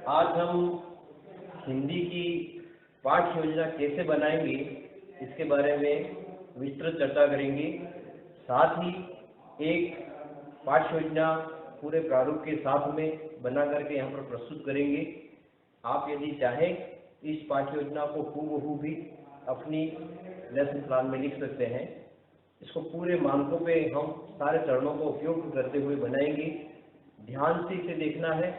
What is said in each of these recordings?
आज हम हिंदी की पाठ्य योजना कैसे बनाएंगे इसके बारे में विस्तृत चर्चा करेंगे। साथ ही एक पाठ्य योजना पूरे प्रारूप के साथ में बना करके यहाँ पर प्रस्तुत करेंगे। आप यदि चाहें इस पाठ्य योजना को हूबहू भी अपनी लेसन प्लान में लिख सकते हैं। इसको पूरे मानकों पे हम सारे चरणों का उपयोग करते हुए बनाएंगे। ध्यान से इसे देखना है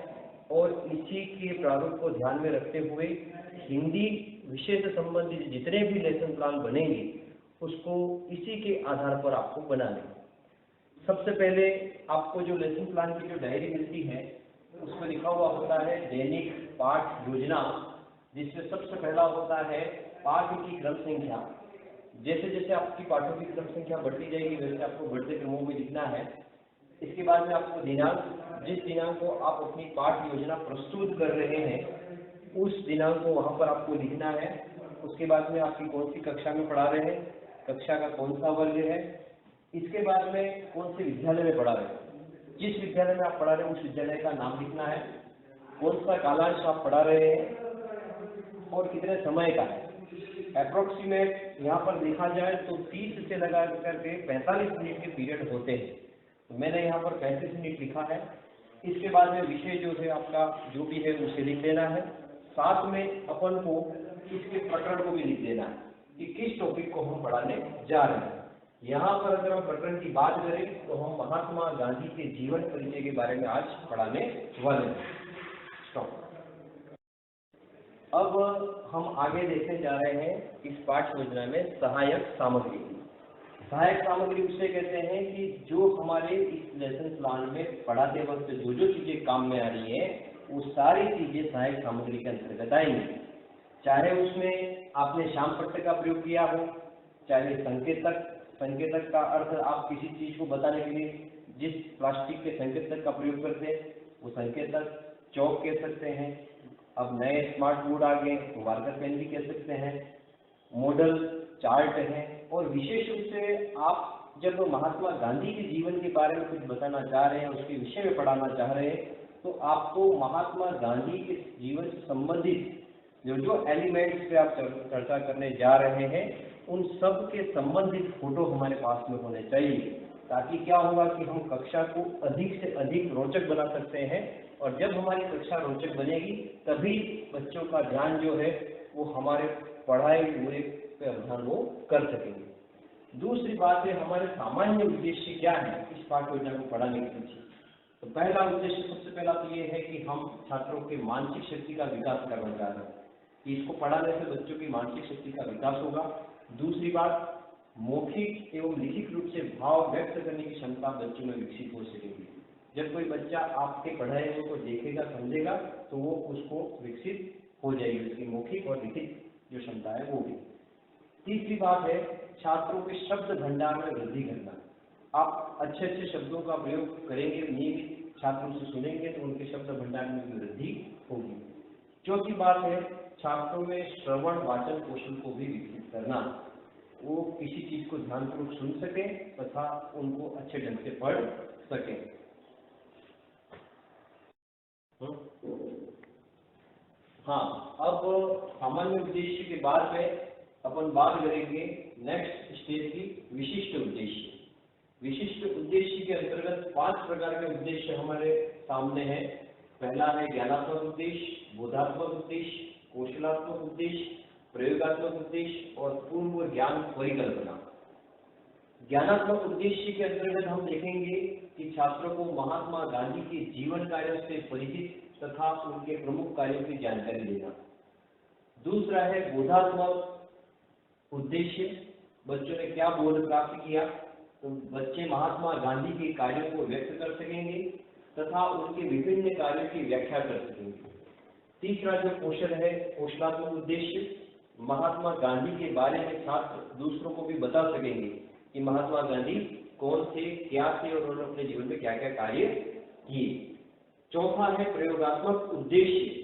और इसी के प्रारूप को ध्यान में रखते हुए हिंदी विषय से संबंधित जितने भी लेसन प्लान बनेंगे उसको इसी के आधार पर आपको बनाना है। सबसे पहले आपको जो लेसन प्लान की जो डायरी मिलती है उस पर लिखा हुआ होता है दैनिक पाठ योजना, जिसमें सबसे पहला होता है पाठ की क्रम संख्या। जैसे जैसे आपकी पाठों की क्रम संख्या बढ़ती जाएगी वैसे आपको बढ़ते क्रमों में लिखना है। इसके बाद में आपको दिनांक, जिस दिनांक को आप अपनी पाठ योजना प्रस्तुत कर रहे हैं उस दिनांक को वहाँ पर आपको लिखना है। उसके बाद में आपकी कौन सी कक्षा में पढ़ा रहे हैं, कक्षा का कौन सा वर्ग है, इसके बाद में कौन से विद्यालय में पढ़ा रहे हैं, जिस विद्यालय में आप पढ़ा रहे हैं उस विद्यालय का नाम लिखना है, कौन सा कालांश आप पढ़ा रहे हैं और कितने समय का है। अप्रोक्सीमेट यहाँ पर देखा जाए तो 30 से लगा करके 45 मिनट के पीरियड होते हैं, तो मैंने यहाँ पर 35 मिनट लिखा है। इसके बाद में विषय जो है आपका जो भी है उसे लिख देना है। साथ में अपन को इसके प्रकरण को भी लिख देना है कि किस टॉपिक को हम पढ़ाने जा रहे हैं। यहाँ पर अगर हम प्रकरण की बात करें तो हम महात्मा गांधी के जीवन परिचय के बारे में आज पढ़ाने वाले हैं। अब हम आगे देखने जा रहे हैं इस पाठ्य योजना में सहायक सामग्री। सहायक सामग्री उसे कहते हैं कि जो हमारे इस लेसन प्लान में पढ़ाते वक्त जो जो चीजें काम में आ रही है वो सारी चीजें सहायक सामग्री के अंतर्गत आएंगी। चाहे उसमें आपने श्याम पट्ट का प्रयोग किया हो, चाहे संकेतक का अर्थ आप किसी चीज को बताने के लिए जिस प्लास्टिक के संकेतक का प्रयोग करते हैं वो संकेतक, चौक कह सकते हैं। अब नए स्मार्ट बोर्ड आ गए तो मार्कर पेन भी कह सकते हैं, मॉडल चार्ट है। और विशेष रूप से आप जब महात्मा गांधी के जीवन के बारे में कुछ बताना चाह रहे हैं, उसके विषय में पढ़ाना चाह रहे हैं, तो आपको महात्मा गांधी के जीवन से संबंधित जो जो एलिमेंट्स पे आप चर्चा करने जा रहे हैं उन सब के संबंधित फोटो हमारे पास में होने चाहिए, ताकि क्या होगा कि हम कक्षा को अधिक से अधिक रोचक बना सकते हैं। और जब हमारी कक्षा रोचक बनेगी तभी बच्चों का ध्यान जो है वो हमारे पढ़ाई हुए पे ध्यान वो कर सकेंगे। दूसरी बात है हमारे सामान्य उद्देश्य क्या है इस पाठ्य योजना को पढ़ाने के पीछे। तो पहला उद्देश्य सबसे पहला तो ये है कि हम छात्रों के मानसिक शक्ति का विकास करना चाह रहे हैं कि इसको पढ़ाने से बच्चों की मानसिक शक्ति का विकास होगा। दूसरी बात, मौखिक एवं लिखित रूप से भाव व्यक्त करने की क्षमता बच्चों में विकसित हो सकेगी। जब कोई बच्चा आपके पढ़ाए हुए को देखेगा, समझेगा, तो वो उसको विकसित हो जाएगी, उसकी मौखिक और लिखित जो क्षमता है वो भी। तीसरी बात है छात्रों के शब्द भंडार में वृद्धि करना। आप अच्छे अच्छे शब्दों का प्रयोग करेंगे, नियमित छात्रों से सुनेंगे तो उनके शब्द भंडार में भी वृद्धि होगी। चौथी बात है छात्रों में श्रवण वाचन कौशल को भी विकसित करना। वो किसी चीज को ध्यानपूर्वक सुन सके तथा उनको अच्छे ढंग से पढ़ सके। हाँ, अब सामान्य उद्देश्य के बाद में अपन बात करेंगे नेक्स्ट स्टेज की विशिष्ट उद्देश्य। विशिष्ट उद्देश्य के अंतर्गत 5 प्रकार के उद्देश्य हमारे सामने हैं। पहला है ज्ञानात्मक उद्देश्य, बोधात्मक उद्देश्य, कौशलात्मक उद्देश्य, प्रयोगात्मक उद्देश्य और पूर्व ज्ञान परिकल्पना। ज्ञानात्मक उद्देश्य के अंतर्गत हम देखेंगे कि छात्रों को महात्मा गांधी के जीवन कार्यों से परिचित तथा उनके प्रमुख कार्यों की जानकारी देना। दूसरा है बोधात्मक उद्देश्य, बच्चों ने क्या बोध प्राप्त किया, तो बच्चे महात्मा गांधी के कार्यों को व्यक्त कर सकेंगे तथा उनके विभिन्न कार्यों की व्याख्या कर सकेंगे। तीसरा जो कौशल है कौशलात्मक उद्देश्य, महात्मा गांधी के बारे में छात्र दूसरों को भी बता सकेंगे कि महात्मा गांधी कौन थे, क्या थे और उन्होंने अपने जीवन में क्या क्या कार्य किए। चौथा है प्रयोगात्मक उद्देश्य,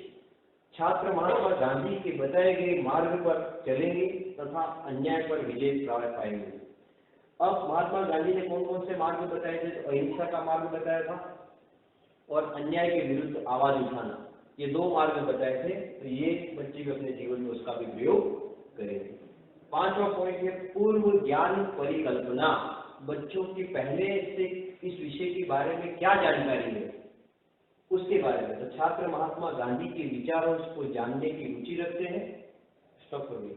छात्र महात्मा गांधी के बताए गए मार्ग पर चलेंगे तथा अन्याय पर विजय प्राप्त पाएंगे। अब महात्मा गांधी ने कौन कौन से मार्ग बताए थे, तो अहिंसा का मार्ग बताया था और अन्याय के विरुद्ध आवाज उठाना, ये 2 मार्ग बताए थे। तो ये बच्चे भी अपने जीवन में उसका भी प्रयोग करेंगे। 5वां पॉइंट है पूर्व ज्ञान परिकल्पना। बच्चों की पहले से इस विषय के बारे में क्या जानकारी है उसके बारे में। तो छात्र महात्मा गांधी के विचारों को जानने की रुचि रखते हैं। स्टॉप करिए।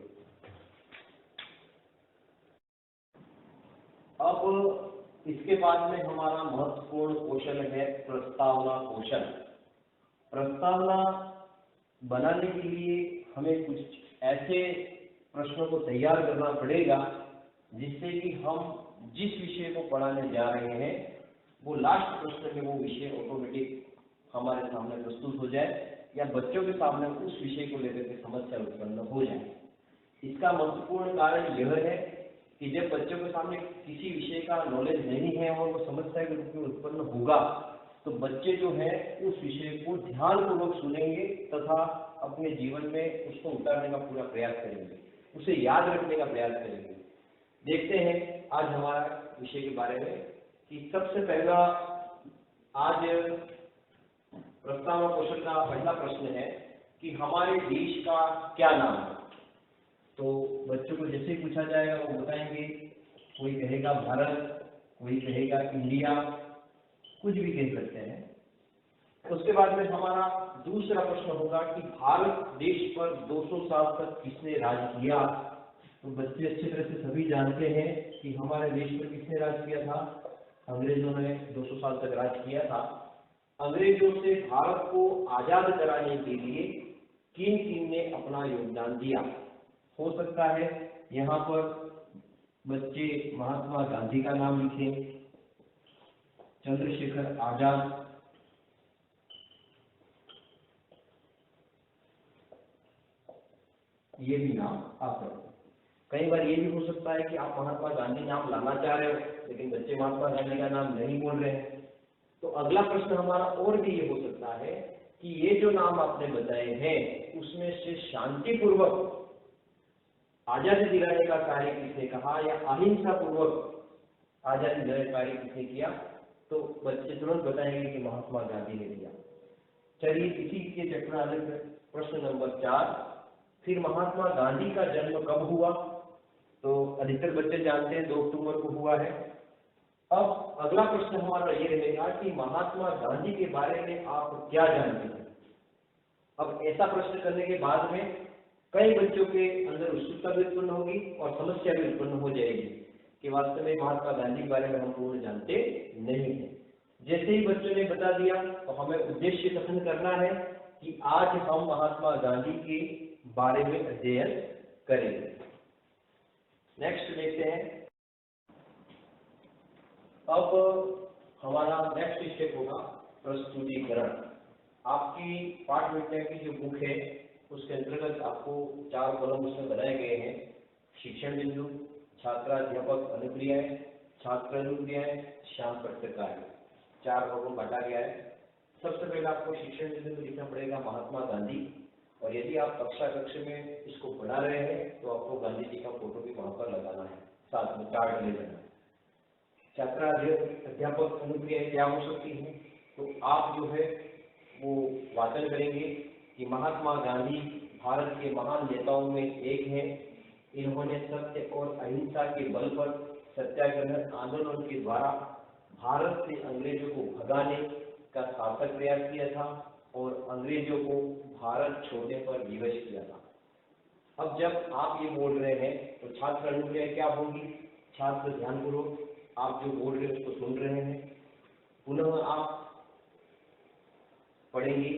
अब इसके बाद में हमारा महत्वपूर्ण कौशल है प्रस्तावना कौशल। प्रस्तावना बनाने के लिए हमें कुछ ऐसे प्रश्नों को तैयार करना पड़ेगा जिससे कि हम जिस विषय को पढ़ाने जा रहे हैं वो लास्ट प्रश्न में वो विषय ऑटोमेटिक हमारे सामने प्रस्तुत हो जाए या बच्चों के सामने उस विषय को लेकर के समस्या उत्पन्न हो जाए। इसका महत्वपूर्ण कारण यह है कि जब बच्चों के सामने किसी विषय का नॉलेज नहीं है और वो समस्या के रूप में उत्पन्न होगा तो बच्चे जो है उस विषय को ध्यानपूर्वक सुनेंगे तथा अपने जीवन में उसको उतारने का पूरा प्रयास करेंगे, उसे याद रखने का प्रयास करेंगे। देखते हैं आज हमारा विषय के बारे में कि सबसे पहला आज प्रस्तावना कौशल का पहला प्रश्न है कि हमारे देश का क्या नाम है। तो बच्चों को जैसे ही पूछा जाएगा वो बताएंगे, कोई कहेगा भारत, कोई कहेगा इंडिया, कुछ भी कह सकते हैं। उसके बाद में हमारा दूसरा प्रश्न होगा कि भारत देश पर 200 साल तक किसने राज किया। तो बच्चे अच्छी तरह से सभी जानते हैं कि हमारे देश पर किसने राज किया था, अंग्रेजों ने 200 साल तक राज किया था। अंग्रेजों से भारत को आजाद कराने के लिए किन किन ने अपना योगदान दिया। हो सकता है यहाँ पर बच्चे महात्मा गांधी का नाम लिखें, चंद्रशेखर आजाद, ये भी नाम आ सकते हैं। कई बार ये भी हो सकता है कि आप महात्मा गांधी नाम लाना चाह रहे हो लेकिन बच्चे महात्मा गांधी का नाम नहीं बोल रहे हैं। तो अगला प्रश्न हमारा और भी ये हो सकता है कि ये जो नाम आपने बताए हैं उसमें से शांतिपूर्वक आजादी दिलाने का कार्य किसने कहा या अहिंसा पूर्वक आजादी दिलाने का कार्य किसने किया। तो बच्चे तुरंत बताएंगे कि महात्मा गांधी ने किया। चलिए इसी के चक्कर आगे प्रश्न नंबर 4, फिर महात्मा गांधी का जन्म कब हुआ। तो अधिकतर बच्चे जानते हैं 2 अक्टूबर को हुआ है। अब अगला प्रश्न हमारा ये रहेगा कि महात्मा गांधी के बारे में आप क्या जानते हैं। अब ऐसा प्रश्न करने के बाद में कई बच्चों के अंदर उत्सुकता भी उत्पन्न होगी और समस्या भी उत्पन्न हो जाएगी कि वास्तव में महात्मा गांधी के बारे में हम पूर्ण जानते नहीं हैं। जैसे ही बच्चों ने बता दिया तो हमें उद्देश्य कथन करना है कि आज हम महात्मा गांधी के बारे में अध्ययन करेंगे। नेक्स्ट देखते हैं। अब हमारा नेक्स्ट स्टेप होगा प्रस्तुतिकरण। आपकी पाठ विज्ञान की जो बुक है उसके अंतर्गत आपको 4 कॉलम उसमें बनाए गए हैं। शिक्षण बिंदु, छात्राध्यापक अनुक्रियाएं, छात्र अनुक्रियाएं, श्याम पट्टकार, 4 भागों में बांटा गया है। सबसे पहले आपको शिक्षण बिंदु में लिखना पड़ेगा महात्मा गांधी, और यदि आप कक्ष में इसको पढ़ा रहे हैं तो आपको गांधी जी का फोटो भी वहां पर लगाना है, साथ में चार्ट ले जाना है। छात्राध्यापक अनुक्रियाएं क्या हो सकती हैं, तो आप जो है वो वाचन करेंगे कि महात्मा गांधी भारत के महान नेताओं में एक हैं। इन्होंने सत्य और अहिंसा के बल पर सत्याग्रह आंदोलन के द्वारा भारत से अंग्रेजों को भगाने का सार्थक प्रयास किया था और अंग्रेजों को भारत छोड़ने पर विवश किया था। अब जब आप ये बोल रहे हैं तो छात्र अनुक्रिया क्या होगी। छात्र ध्यानपूर्वक आप जो बोल रहे हैं उसको सुन रहे हैं। पुनः आप पढ़ेंगे।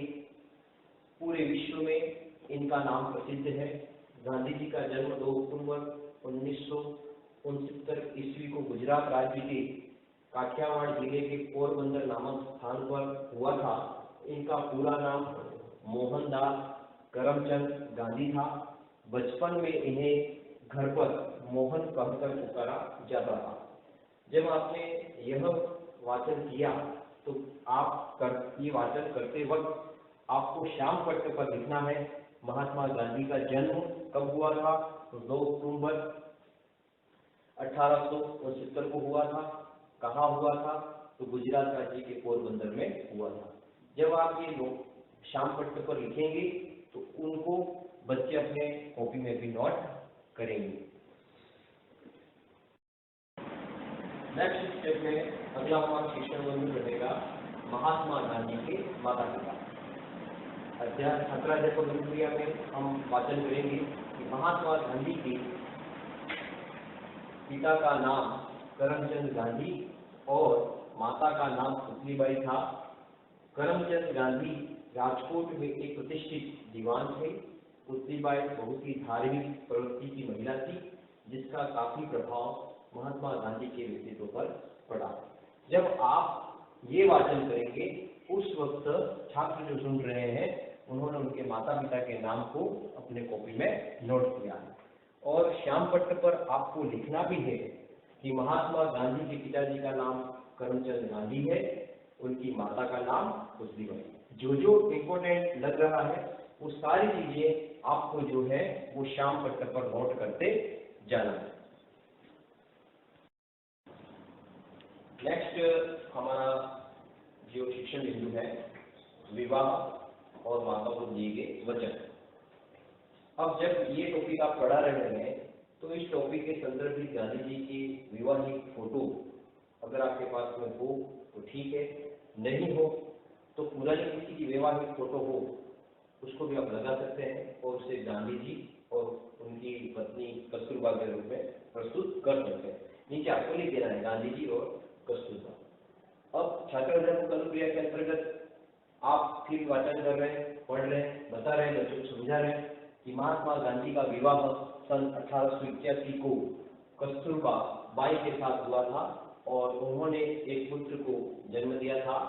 पूरे विश्व में इनका नाम प्रसिद्ध है। गांधी जी का जन्म 2 अक्टूबर 1969 ईस्वी को गुजरात राज्य के काठियावाड़ जिले के पोरबंदर नामक स्थान पर हुआ था। इनका पूरा नाम मोहनदास करमचंद गांधी था। बचपन में इन्हें घर पर मोहन कहकर पुकारा जाता था। जब आपने यह वाचन किया तो आप ये वाचन करते वक्त आपको श्याम पट्ट पर लिखना है महात्मा गांधी का जन्म कब हुआ था। तो 2 अक्टूबर 1869 को हुआ था। कहाँ हुआ था, तो गुजरात राज्य के पोरबंदर में हुआ था। जब आप ये श्याम पट्ट पर लिखेंगे तो उनको बच्चे अपने कॉपी में भी नोट करेंगे। नेक्स्ट स्टेप में अगला हमारा शिक्षण बंधु रहेगा महात्मा गांधी के माता पिता। छात्राध्यापक प्रक्रिया में हम वाचन करेंगे कि महात्मा गांधी के पिता का नाम करमचंद गांधी और माता का नाम पुतलीबाई था। करमचंद गांधी राजकोट में एक प्रतिष्ठित दीवान थे। पुतलीबाई बहुत ही धार्मिक प्रवृत्ति की महिला थी, जिसका काफी प्रभाव महात्मा गांधी के व्यक्तित्व पर पड़ा। जब आप ये वाचन करेंगे उस वक्त छात्र जो सुन रहे हैं उन्होंने उनके माता पिता के नाम को अपने कॉपी में नोट किया है। और श्याम पट्ट पर आपको लिखना भी है कि महात्मा गांधी के पिताजी का नाम करमचंद गांधी है, उनकी माता का नाम पुतलीबाई। जो जो इम्पोर्टेंट लग रहा है वो सारी चीजें आपको जो है वो श्याम पट्ट पर नोट करते जाना है। नेक्स्ट हमारा जो शिक्षण बिंदु है विवाह और माता को दिए गए वचन। अब जब ये टॉपिक आप पढ़ा रहे हैं तो इस टॉपिक के संदर्भित गांधी जी की विवाहिक फोटो अगर आपके पास में हो तो ठीक है, नहीं हो तो पुरानी किसी की वैवाहिक फोटो हो उसको भी आप लगा सकते हैं और उसे गांधी जी और उनकी पत्नी कस्तूरबा के रूप में प्रस्तुत कर सकते हैं। नीचे आपको लिख देना है गांधी जी और कस्तूरबा। अब छात्राध्यापक अनुक्रिया के अंतर्गत आप फिर वाचन कर रहे हैं, पढ़ रहे हैं, बता रहे हैं, बच्चों को समझा रहे हैं कि महात्मा गांधी का विवाह सन 1881 को कस्तूरबा बाई के साथ हुआ था और उन्होंने एक पुत्र को जन्म दिया था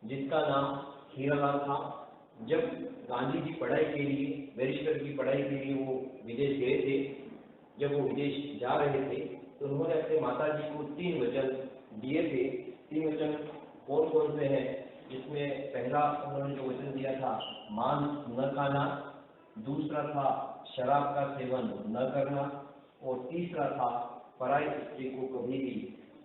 जिसका नाम हीरालाल था। जब गांधी जी पढ़ाई के लिए, बैरिस्टर की पढ़ाई के लिए वो विदेश गए थे, जब वो विदेश जा रहे थे तो उन्होंने अपने माता जी को 3 वचन दिए थे। 3 वचन कौन कौन से हैं, जिसमें पहला उन्होंने जो वचन दिया था मांस न खाना, दूसरा था शराब का सेवन न करना और तीसरा था पराई स्त्री को कभी भी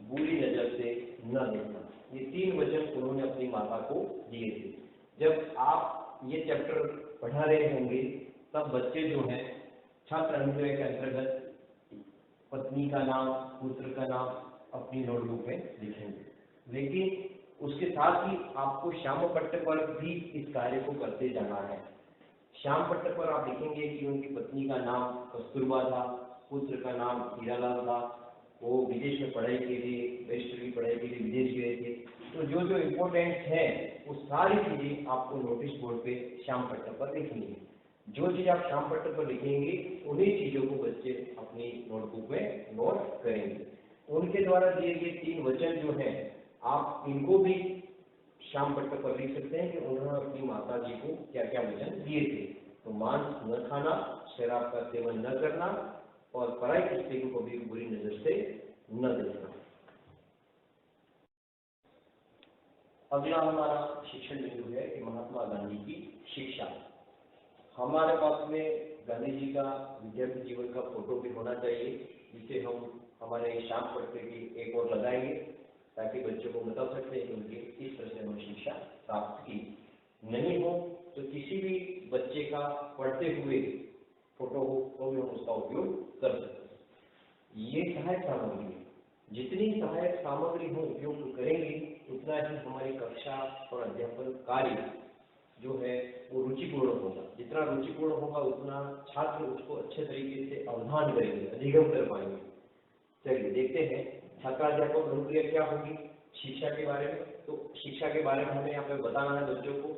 बुरी नजर से न देखना। ये 3 वचन उन्होंने अपनी माता को दिए थे। जब आप ये चैप्टर पढ़ा रहे होंगे तब बच्चे जो हैं छात्र अनुक्रिया के अंतर्गत पत्नी का नाम, पुत्र का नाम अपनी नोटबुक में लिखेंगे, लेकिन उसके साथ ही आपको श्याम पट्ट पर भी इस कार्य को करते जाना है। श्याम पट्ट पर आप लिखेंगे कि उनकी पत्नी का नाम कस्तूरबा था, पुत्र का नाम हीरालाल था, वो विदेश में पढ़ाई के लिए, बैरिस्टर की पढ़ाई के लिए विदेश गए थे। तो जो जो इम्पोर्टेंट है वो सारी चीजें आपको नोटिस बोर्ड पे श्याम पट्ट पर लिखनी है। जो चीज आप श्याम पट्ट पर लिखेंगे उन्हीं चीजों को बच्चे अपनी नोटबुक में नोट करेंगे। उनके द्वारा दिए गए 3 वचन जो हैं आप इनको भी श्याम पट्ट पर लिख सकते हैं कि उन्होंने अपनी माता जी को क्या क्या वचन दिए थे। तो मांस न खाना, शराब का सेवन न करना और पराई स्त्री को कभी बुरी नजर से न देखना। अगला हमारा शिक्षण बिंदु है कि महात्मा गांधी की शिक्षा। हमारे पास में गांधी जी का विद्यार्थी जीवन का फोटो भी होना चाहिए, जिसे हम हमारे श्याम पट्ट की एक और लगाएंगे ताकि बच्चों को बता सकते हैं कि उनकी किस तरह से उन्होंने शिक्षा प्राप्त की। नहीं हो तो किसी भी बच्चे का पढ़ते हुए फोटो हो तो भी हम उसका उपयोग कर सकते हैं। ये सहायक सामग्री है, जितनी सहायक सामग्री हम उपयोग करेंगे उतना ही हमारी कक्षा और अध्यापन कार्य जो है वो रुचिपूर्ण होगा। जितना रुचिपूर्ण होगा उतना छात्र उसको अच्छे तरीके से अवधान करेंगे, अधिगम कर पाएंगे। चलिए देखते हैं छात्राध्यापक प्रक्रिया क्या होगी शिक्षा के बारे में। तो शिक्षा के बारे में हमें यहाँ पे बताना है बच्चों को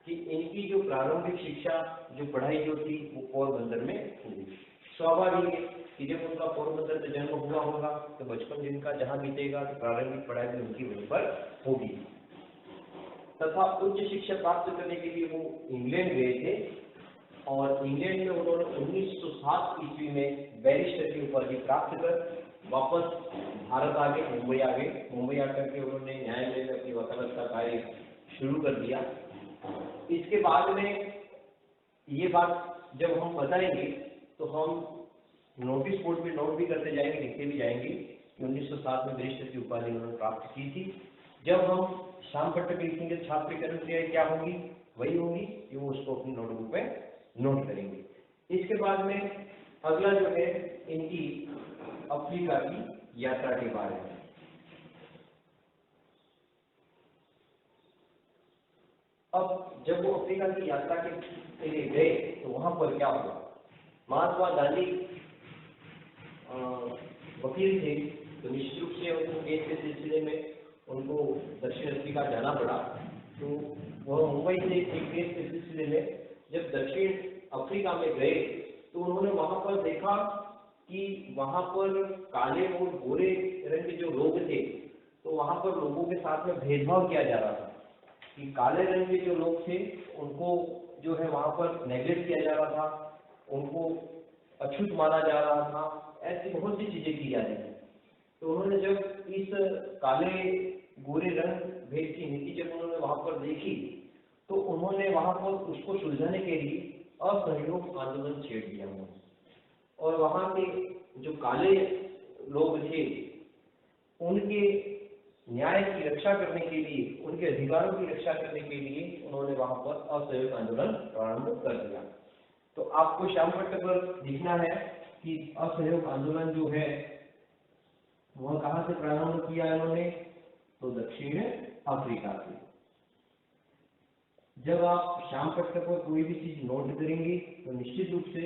कि इनकी जो प्रारंभिक शिक्षा, जो पढ़ाई जो थी वो पोरबंदर में हुई। स्वाभाविक है कि जब उनका पोरबंदर में जन्म हुआ होगा तो बचपन जिनका जहाँ बीतेगा तो प्रारंभिक पढ़ाई भी उनकी वहीं पर होगी। तथा उच्च शिक्षा प्राप्त करने के लिए वो इंग्लैंड गए थे और इंग्लैंड में उन्होंने 1907 ईस्वी में बैरिस्टर की उपाधि प्राप्त कर वापस भारत आ गए, मुंबई आ गए। मुंबई आकर के उन्होंने न्यायालय में अपनी वकालत का कार्य शुरू कर दिया। इसके बाद में ये बात जब हम बताएंगे तो हम नोटिस बोर्ड पे नोट भी करते जाएंगे, लिखते भी जाएंगे कि 1907 में बैरिस्टर की उपाधि उन्होंने प्राप्त की थी। जब हम श्याम भट्ट की लिखेंगे छात्र की अनुक्रियाएं क्या होगी, वही होगी कि वो उसको अपनी नोटबुक पे नोट करेंगे। इसके बाद में अगला जो है इनकी अफ्रीका की यात्रा के बारे में। अब जब वो अफ्रीका की यात्रा के लिए गए तो वहां पर क्या हुआ, महात्मा गांधी वकील थे तो निश्चित रूप से उनको केस के सिलसिले में उनको दक्षिण अफ्रीका जाना पड़ा। तो वह मुंबई से एक केस के सिलसिले में जब दक्षिण अफ्रीका में गए तो उन्होंने वहां पर देखा कि वहां पर काले और गोरे रंग के जो लोग थे तो वहां पर लोगों के साथ में भेदभाव किया जा रहा था कि काले रंग के जो लोग थे उनको जो है वहां पर नेग्लेक्ट किया जा रहा था, उनको अछूत माना जा रहा था, ऐसी बहुत सी चीजें की जा रही थी। तो उन्होंने जब इस काले गोरे रंग भेद की नीति जब उन्होंने वहां पर देखी तो उन्होंने वहां पर उसको सुलझाने के लिए असहयोग आंदोलन छेड़ दिया उन्होंने। और वहां के जो काले लोग थे उनके न्याय की रक्षा करने के लिए, उनके अधिकारों की रक्षा करने के लिए उन्होंने वहां पर असहयोग आंदोलन प्रारंभ कर दिया। तो आपको श्याम भट्ट पर लिखना है कि असहयोग आंदोलन जो है वह कहां से प्रारंभ किया इन्होंने, तो दक्षिण अफ्रीका से। जब आप श्याम भट्ट पर कोई भी चीज नोट करेंगे तो निश्चित रूप से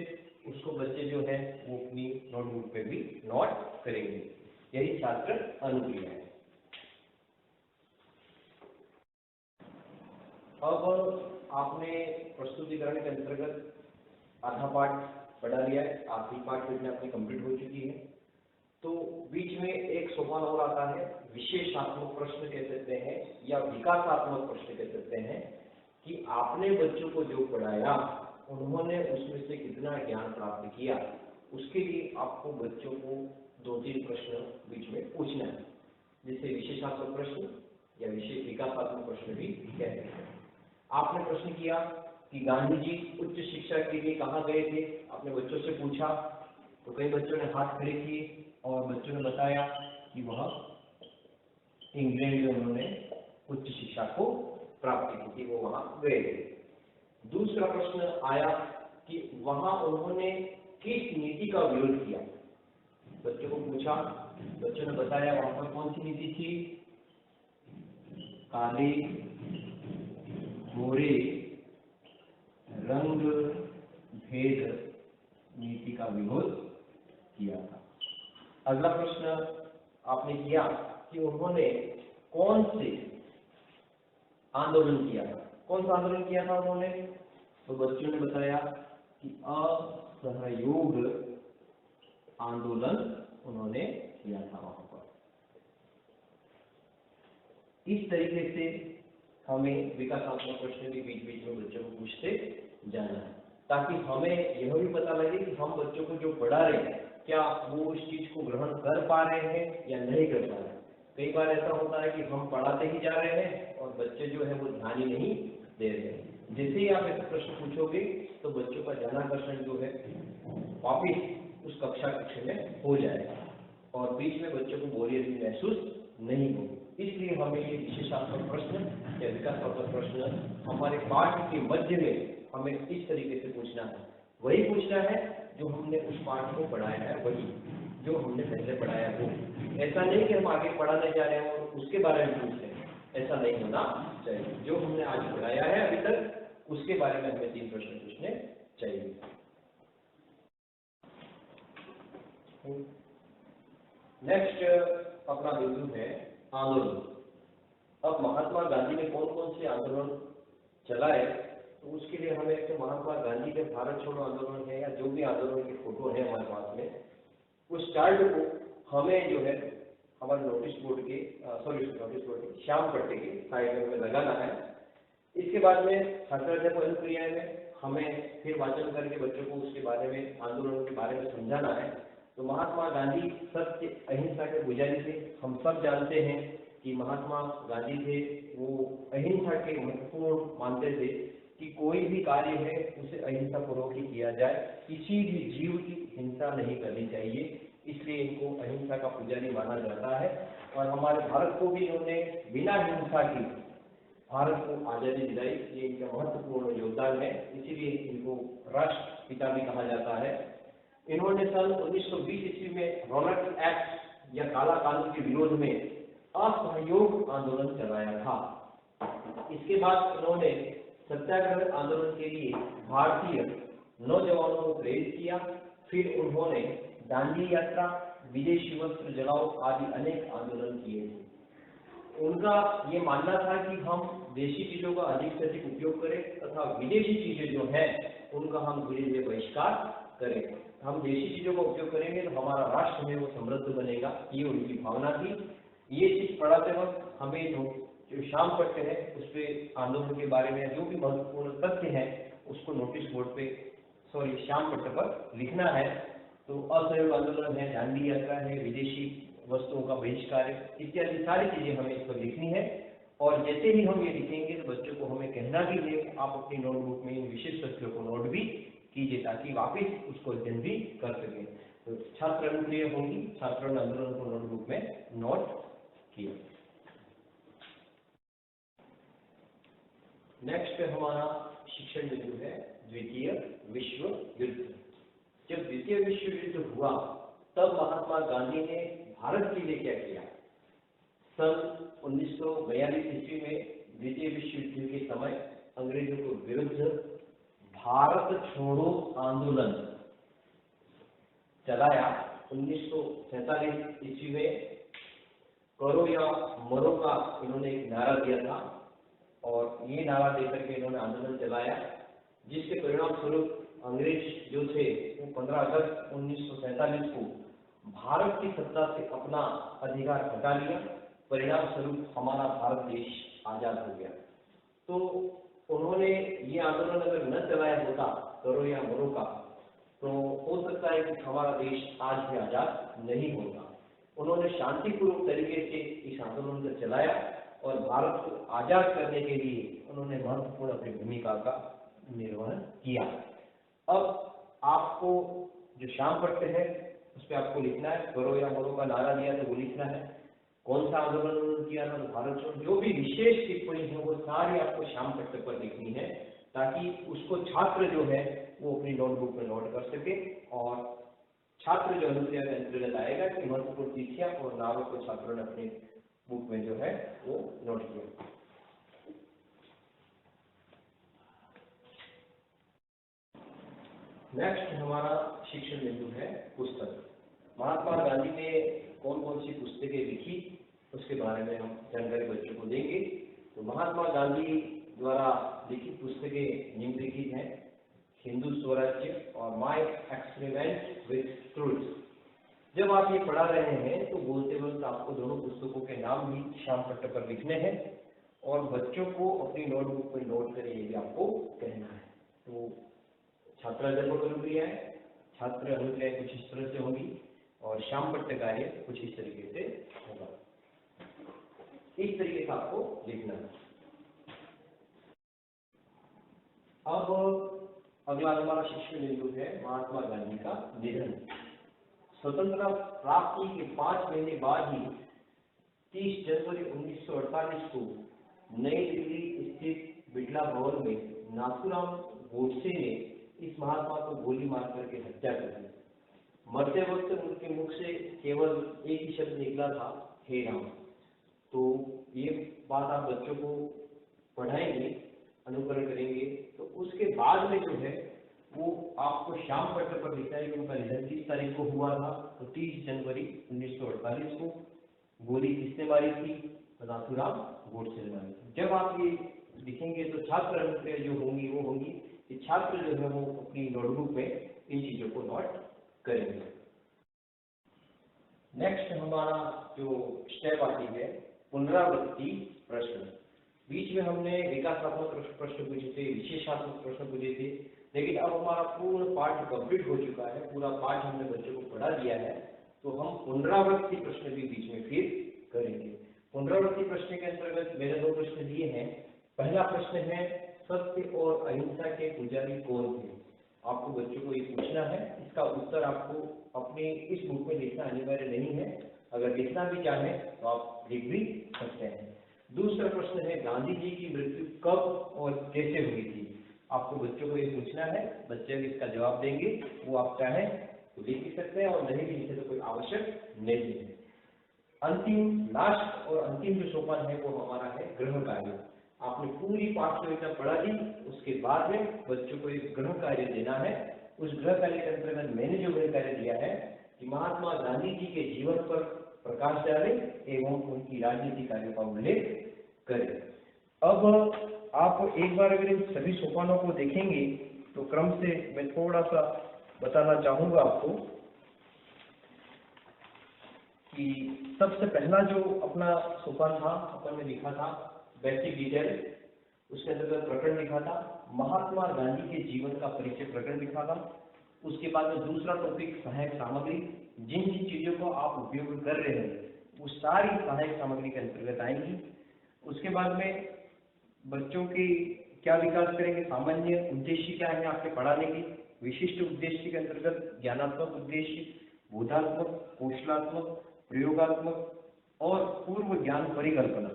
उसको बच्चे जो है वो अपनी नोटबुक पे भी नोट करेंगे। यही छात्र अनुक्रिया है। अब आपने प्रस्तुतिकरण के अंतर्गत आधा पाठ पढ़ा लिया है, आखिरी पाठ में अपनी कंप्लीट हो चुकी है। तो बीच में एक सोपान और आता है, विशेषात्मक प्रश्न कह सकते हैं या विकासात्मक प्रश्न कह सकते हैं कि आपने बच्चों को जो पढ़ाया उन्होंने उसमें से कितना ज्ञान प्राप्त किया। उसके लिए आपको बच्चों को 2-3 प्रश्न बीच में पूछना है, जिसे विशेषात्मक प्रश्न या विशेष विकासात्मक प्रश्न भी कहते हैं। आपने प्रश्न किया कि गांधी जी उच्च शिक्षा के लिए कहाँ गए थे, आपने बच्चों से पूछा तो कई बच्चों ने हाथ खड़े किए और बच्चों ने बताया कि वह इंग्लैंड में उन्होंने उच्च शिक्षा को प्राप्त की थी, वो वहां गए थे। दूसरा प्रश्न आया कि वहां उन्होंने किस नीति का विरोध किया, बच्चों को पूछा, बच्चों ने बताया वहां पर कौन सी नीति थी, काले गोरे रंग भेद नीति का विरोध किया था। अगला प्रश्न आपने किया कि उन्होंने कौन से आंदोलन किया था, कौन सा आंदोलन किया था उन्होंने, तो बच्चों ने बताया कि असहयोग आंदोलन उन्होंने किया था वहां पर। इस तरीके से हमें विकासात्मक प्रश्न के बीच बीच में बच्चों को पूछते जाना है, ताकि हमें यह भी पता लगे कि हम बच्चों को जो पढ़ा रहे हैं क्या वो उस चीज को ग्रहण कर पा रहे हैं या नहीं कर पा रहे हैं। कई बार ऐसा होता है कि हम पढ़ाते ही जा रहे हैं और बच्चे जो है वो ध्यान ही नहीं दे रहे हैं। जैसे ही आप ऐसे प्रश्न पूछोगे तो बच्चों का ध्यानाकर्षण जो है वापिस उस कक्षा में हो जाएगा और बीच में बच्चों को बोरियत महसूस नहीं होगी। इसलिए हमें ये विशेषात्मक प्रश्न या विकासात्मक प्रश्न हमारे पाठ के मध्य में हमें इस तरीके से पूछना है, वही पूछना है जो हमने उस पाठ को पढ़ाया है, वही जो हमने पहले पढ़ाया वो। ऐसा नहीं कि हम आगे पढ़ाने जा रहे हैं और उसके बारे में पूछ रहे हैं, ऐसा नहीं होना चाहिए। जो हमने आज पढ़ाया है अभी तक उसके बारे में हमें 3 प्रश्न पूछने चाहिए। नेक्स्ट अपना बिंदु है आंदोलन। अब महात्मा गांधी ने कौन कौन से आंदोलन चलाए, तो उसके लिए हमें एक तो महात्मा गांधी के भारत छोड़ो आंदोलन है या जो भी आंदोलन की फोटो है हमारे पास में, उस चार्ट को हमें जो है हमारे नोटिस बोर्ड के श्याम पट्टे के साइड में लगाना है। इसके बाद में छात्राध्यापक अनुक्रिया में हमें फिर वाचन करके बच्चों को उसके बारे में, आंदोलन के बारे में समझाना है। तो महात्मा गांधी सत्य अहिंसा के पुजारी थे। हम सब जानते हैं कि महात्मा गांधी थे वो अहिंसा के महत्वपूर्ण मानते थे कि कोई भी कार्य है उसे अहिंसा पूर्वक ही किया जाए, किसी भी जीव की हिंसा नहीं करनी चाहिए, इसलिए इनको अहिंसा का पुजारी माना जाता है। और हमारे भारत को भी इन्होंने बिना हिंसा की भारत को आज़ादी दिलाई, ये इनका महत्वपूर्ण योगदान है, इसीलिए इनको राष्ट्रपिता भी कहा जाता है। इन्होंने सन 1920 ईस्वी में रॉलेट एक्ट या काला कानून के विरोध में असहयोग आंदोलन चलाया था। इसके बाद इन्होंने सत्याग्रह आंदोलन के लिए भारतीय नौजवानों को प्रेरित किया। फिर उन्होंने दांडी यात्रा, विदेशी वस्त्र जलाओ आदि अनेक आंदोलन किए थे। उनका ये मानना था कि हम देशी चीजों का अधिक से अधिक उपयोग करें तथा विदेशी चीजें जो हैं उनका हम धीरे धीरे बहिष्कार करें। हम देशी चीजों का उपयोग करेंगे तो हमारा राष्ट्र में वो समृद्ध बनेगा, ये उनकी भावना थी। ये चीज पढ़ाते वक्त हमें जो श्यामपट्ट है उस पर आंदोलन के बारे में जो भी महत्वपूर्ण तथ्य है उसको नोटिस बोर्ड पे श्यामपट्ट पर लिखना है। तो असहयोग आंदोलन है, दांडी यात्रा है, विदेशी वस्तुओं का बहिष्कार इत्यादि सारी चीजें हमें इस पर लिखनी है। और जैसे ही हम ये लिखेंगे तो बच्चों को हमें कहना भी है, आप अपनी नोटबुक में इन विशेष तथ्यों को नोट भी कीजिए ताकि वापिस उसको अध्ययन भी कर सकें। तो छात्र अनुक्रिया होंगी, छात्रों ने आंदोलन को नोटबुक में नोट किया। नेक्स्ट हमारा शिक्षण बिंदु है द्वितीय विश्व युद्ध। जब द्वितीय विश्व युद्ध हुआ तब महात्मा गांधी ने भारत के लिए क्या किया? सन 1942 ईस्वी में द्वितीय विश्व युद्ध के समय अंग्रेजों के विरुद्ध भारत छोड़ो आंदोलन चलाया। 1947 ईस्वी में करो या मरो का इन्होंने एक नारा दिया था और ये नारा देकर के इन्होंने आंदोलन चलाया, जिसके परिणाम स्वरूप अंग्रेज जो थे वो 15 अगस्त 1947 को भारत की सत्ता से अपना अधिकार हटा लिया। परिणाम स्वरूप हमारा भारत देश आजाद हो गया। तो उन्होंने ये आंदोलन अगर न चलाया होता करो या मरो का, तो हो सकता है कि हमारा देश आज भी आजाद नहीं होता। उन्होंने शांतिपूर्वक तरीके से इस आंदोलन को चलाया और भारत को आजाद करने के लिए उन्होंने महत्वपूर्ण अपनी भूमिका का निर्वहन किया। अब आपको जो श्यामपट्ट है उस पर आपको लिखना है, करो या मरो का नारा दिया तो वो लिखना है, कौन सा आंदोलन उन्होंने किया था, भारत छोड़ो, जो भी विशेष टिप्पणी है वो सारी आपको श्यामपट्ट पर लिखनी है ताकि उसको छात्र जो है वो अपनी नोटबुक में नोट कर सके और छात्र जो अनुक्रिया के अंतर्गत आएगा कि महत्वपूर्ण तिथियां और नारों को छात्रों ने अपने बुक में जो है वो नोट किया। नेक्स्ट हमारा शिक्षण बिंदु है पुस्तक। महात्मा गांधी ने कौन कौन सी पुस्तकें लिखी उसके बारे में हम जानकारी बच्चों को देंगे। तो महात्मा गांधी द्वारा लिखित पुस्तकें निम्नलिखित हैं, हिंदू स्वराज्य और माय एक्सपेरिमेंट विद ट्रूथ। जब आप ये पढ़ा रहे हैं तो बोलते वक्त आपको दोनों पुस्तकों के नाम भी श्यामपट्ट पर लिखने हैं और बच्चों को अपनी नोटबुक में नोट करें, ये भी आपको कहना है। तो छात्र अनुक्रिया है, छात्र अनुक्रिया कुछ इस तरह से होगी और श्यामपट्ट कार्य कुछ इस तरीके से होगा। इस तरीके से आपको लिखना है। अब अगला हमारा शिक्षण बिंदु है महात्मा गांधी का निधन। स्वतंत्रता प्राप्ति के 5 महीने बाद ही 30 जनवरी 1948 को नई दिल्ली स्थित बिड़ला भवन में नाथूराम गोडसे ने इस महात्मा को गोली मार करके हत्या कर दी। मरते वक्त उनके मुख से केवल एक ही शब्द निकला था, हे राम। तो ये बात आप बच्चों को पढ़ाएंगे, अनुकरण करेंगे, तो उसके बाद में जो है वो आपको श्यामपट्ट पर लिखना है कि उनका निधन 30 तारीख को हुआ था। तो 30 जनवरी 1948 को गोली किसने मारी थी? नाथूराम गोडसे ने मारी थी। जब आप ये लिखेंगे तो छात्र अनुक्रिया जो होंगी वो होंगी कि छात्र जो है वो अपनी नोटबुक में इन चीजों को नोट करेंगे। नेक्स्ट हमारा जो स्टेप आती है पुनरावृत्ति प्रश्न। बीच में हमने विकासात्मक प्रश्न पूछे थे, विशेषात्मक प्रश्न पूछे थे, लेकिन अब हमारा पूर्ण पाठ कंप्लीट हो चुका है, पूरा पाठ हमने बच्चों को पढ़ा दिया है। तो हम पुनरावृत्ति प्रश्न भी बीच में फिर करेंगे। पुनरावृत्ति प्रश्न के अंतर्गत मैंने 2 प्रश्न दिए हैं। पहला प्रश्न है सत्य और अहिंसा के पुजारी कौन थे? आपको बच्चों को ये पूछना है। इसका उत्तर आपको अपने इस बुक में लिखना अनिवार्य नहीं है, अगर लिखना भी चाहें तो आप लिख भी सकते हैं। दूसरा प्रश्न है गांधी जी की मृत्यु कब और कैसे हुई थी। आपको बच्चों को ये पूछना है, बच्चे इसका जवाब देंगे, वो आप चाहे तो लिख भी सकते हैं और नहीं भी लिखे तो कोई आवश्यक नहीं है। अंतिम लास्ट और अंतिम जो सोपान है वो हमारा है गृह कार्य। आपने पूरी पाठ्य योजना पढ़ा दी, उसके बाद में बच्चों को एक गृह कार्य देना है। उस गृह कार्य के अंतर्गत मैंने जो गृह कार्य दिया है कि महात्मा गांधी जी के जीवन पर प्रकाश डालें एवं उनकी राजनीति कार्यों का उल्लेख करें। अब आप एक बार अगर इन सभी सोपानों को देखेंगे तो क्रम से मैं थोड़ा सा बताना चाहूंगा आपको कि सबसे पहला जो अपना सोपान था अपन ने लिखा था बेसिक डिटेल, उसके अंतर्गत प्रकरण लिखा था, महात्मा गांधी के जीवन का परिचय प्रकरण लिखा था। उसके बाद में दूसरा टॉपिक सहायक सामग्री, जिन जिन चीजों को आप उपयोग कर रहे हैं वो सारी सहायक सामग्री के अंतर्गत आएंगी। उसके बाद में बच्चों की क्या विकास करेंगे, सामान्य उद्देश्य क्या है आपके पढ़ाने की, विशिष्ट उद्देश्य के अंतर्गत ज्ञानात्मक उद्देश्य, बोधात्मक, कौशलात्मक, प्रयोगात्मक और पूर्व ज्ञान परिकल्पना।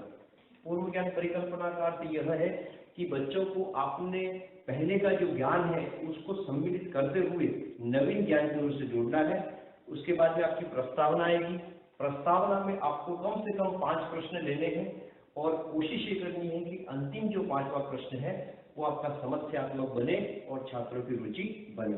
पूर्व ज्ञान परिकल्पना का अर्थ यह है कि बच्चों को आपने पहले का जो ज्ञान है उसको सम्मिलित करते हुए नवीन ज्ञान की ओर से जोड़ना है। उसके बाद में आपकी प्रस्तावना आएगी। प्रस्तावना में आपको कम से कम 5 प्रश्न लेने हैं और कोशिश ये करनी है कि अंतिम जो 5वां प्रश्न है वो आपका समस्यात्मक बने और छात्रों की रुचि बने।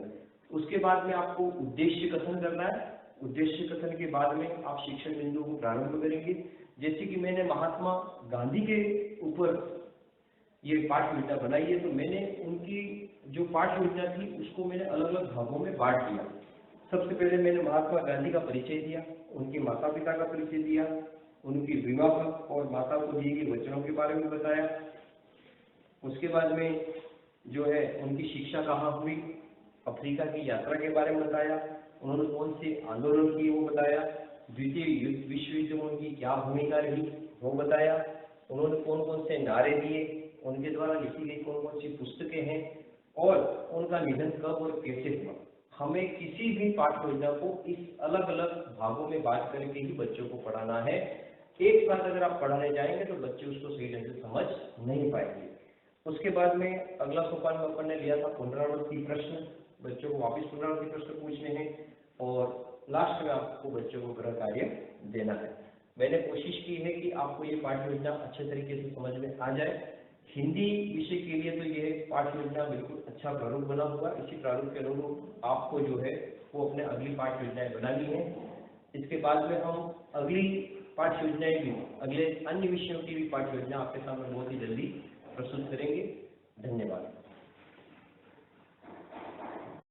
उसके बाद में आपको उद्देश्य कथन करना है। उद्देश्य कथन के बाद में आप शिक्षण बिंदु को प्रारंभ करेंगे। जैसे कि मैंने महात्मा गांधी के ऊपर ये पाठ्य योजना बनाई है, तो मैंने उनकी जो पाठ्य योजना थी उसको मैंने अलग अलग भागों में बांट दिया। सबसे पहले मैंने महात्मा गांधी का परिचय दिया, उनके माता पिता का परिचय दिया, उनकी विवाह और माता को दिए गए वचनों के बारे में बताया। उसके बाद में जो है उनकी शिक्षा कहाँ हुई, अफ्रीका की यात्रा के बारे में बताया, उन्होंने कौन से आंदोलन किए वो बताया, द्वितीय विश्व युद्ध में उनकी क्या भूमिका रही वो बताया, उन्होंने कौन कौन से नारे दिए, उनके द्वारा लिखी गई कौन कौन सी पुस्तकें हैं और उनका निधन कब और कैसे हुआ। हमें किसी भी पाठ्य योजना को इस अलग अलग भागों में बांट करके ही बच्चों को पढ़ाना है। एक साथ अगर आप पढ़ाने जाएंगे तो बच्चे उसको सही ढंग से समझ नहीं पाएंगे। उसके बाद में अगला सोपान में अपन ने लिया था पुनरावृत्ति प्रश्न। बच्चों को वापस पुनरावृत्ति प्रश्न पूछने हैं और लास्ट में आपको बच्चों को गृह कार्य देना है। मैंने कोशिश की है कि आपको ये पाठ्य योजना अच्छे तरीके से समझ में आ जाए। हिंदी विषय के लिए तो ये पाठ्य योजना बिल्कुल अच्छा प्रारूप बना हुआ। इसी प्रारूप के अनुरूप आपको जो है वो अपने अगली पाठ्य योजनाएं बनानी है। इसके बाद में हम अगली पाठ्य योजनाएं भी, अगले अन्य विषयों की भी पाठ्य योजना आपके सामने बहुत ही जल्दी प्रस्तुत करेंगे।